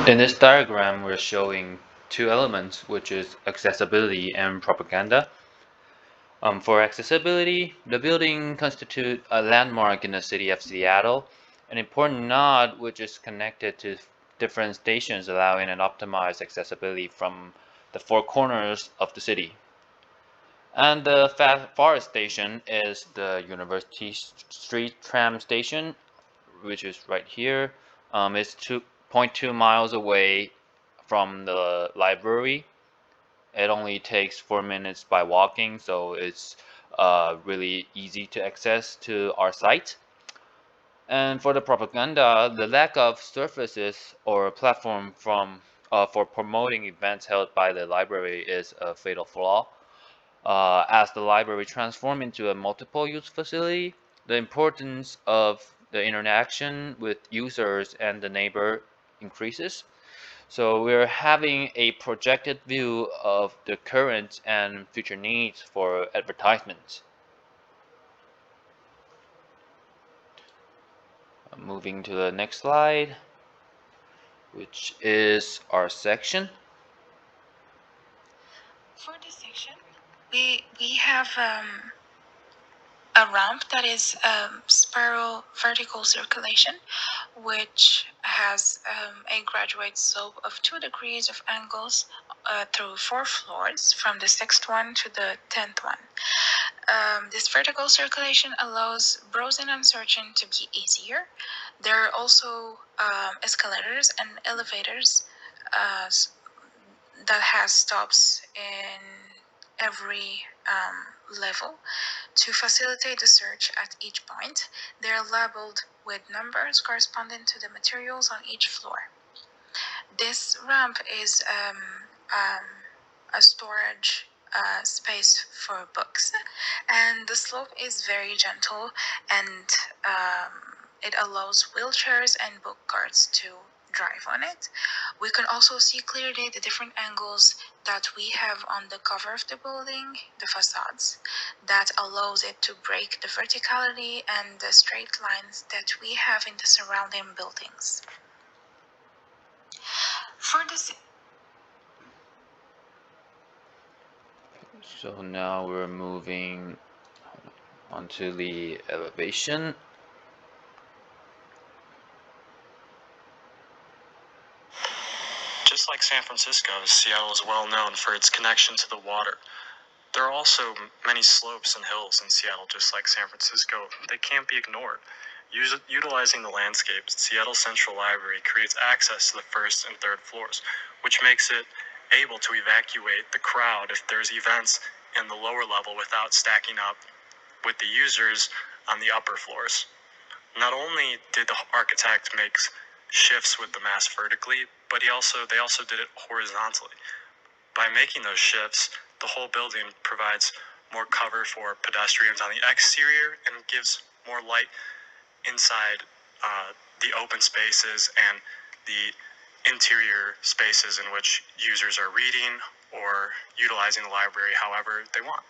In this diagram, we're showing two elements, which is accessibility and propaganda. For accessibility, the building constitutes a landmark in the city of Seattle, an important node which is connected to different stations, allowing an optimized accessibility from the four corners of the city. And the farthest station is the University Street Tram Station, which is right here. It's 2.2 miles away from the library. It only takes 4 minutes by walking, so it's really easy to access to our site. And for the propaganda, the lack of surfaces or platform for promoting events held by the library is a fatal flaw. As the library transforms into a multiple-use facility, the importance of the interaction with users and the neighbor increases. So we're having a projected view of the current and future needs for advertisements. Moving to the next slide, which is our section. For this section, we have a ramp that is spiral vertical circulation, which has a graduate slope of 2 degrees of angles through 4 floors, from the 6th one to the 10th one. This vertical circulation allows browsing and searching to be easier. There are also escalators and elevators that has stops in every level to facilitate the search at each point. They are labeled with numbers corresponding to the materials on each floor. This ramp is a storage space for books, and the slope is very gentle, and it allows wheelchairs and book carts to drive on it. We can also see clearly the different angles that we have on the cover of the building, the facades, that allows it to break the verticality and the straight lines that we have in the surrounding buildings. For this So now we're moving onto the elevation. Just like San Francisco, Seattle is well known for its connection to the water. There are also many slopes and hills in Seattle, just like San Francisco. They can't be ignored. Utilizing the landscapes, Seattle Central Library creates access to the first and third floors, which makes it able to evacuate the crowd if there's events in the lower level without stacking up with the users on the upper floors. Not only did the architect make shifts with the mass vertically, but they also did it horizontally. By making those shifts, the whole building provides more cover for pedestrians on the exterior and gives more light inside the open spaces and the interior spaces in which users are reading or utilizing the library however they want.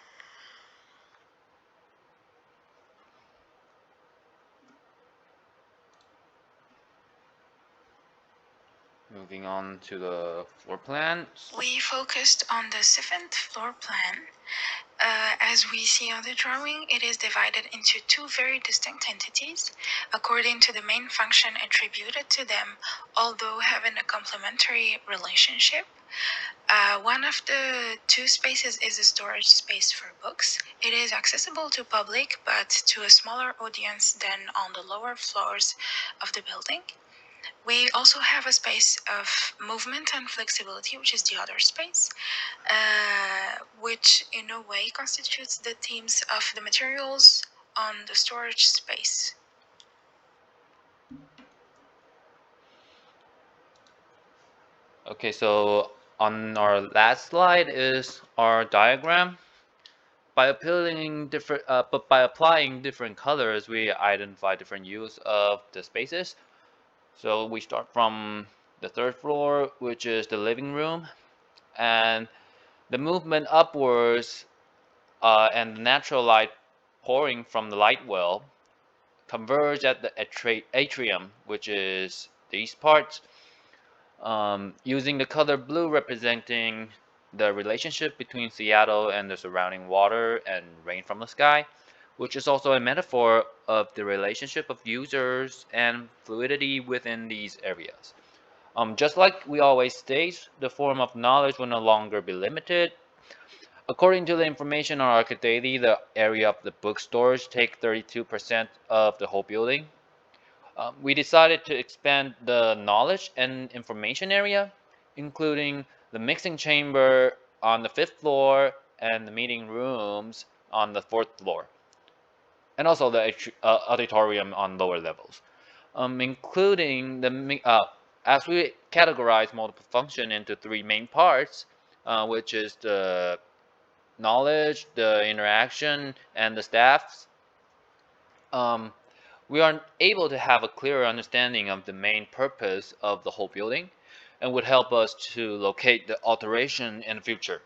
Moving on to the floor plan. We focused on the 7th floor plan. As we see on the drawing, it is divided into 2 very distinct entities, according to the main function attributed to them, although having a complementary relationship. One of the 2 spaces is a storage space for books. It is accessible to public, but to a smaller audience than on the lower floors of the building. We also have a space of movement and flexibility, which is the other space, which in a way constitutes the themes of the materials on the storage space. Okay, so on our last slide is our diagram. By applying different colors, we identify different use of the spaces. So we start from the 3rd floor, which is the living room, and the movement upwards and the natural light pouring from the light well converge at the atrium, which is these parts. using the color blue representing the relationship between Seattle and the surrounding water and rain from the sky, which is also a metaphor of the relationship of users and fluidity within these areas. Just like we always state, the form of knowledge will no longer be limited. According to the information on Arcade Daily, the area of the bookstores take 32% of the whole building. We decided to expand the knowledge and information area, including the mixing chamber on the fifth floor and the meeting rooms on the fourth floor, and also the auditorium on lower levels, including as we categorize multiple function into three main parts, which is the knowledge, the interaction, and the staffs. Um, we are able to have a clearer understanding of the main purpose of the whole building and would help us to locate the alteration in the future.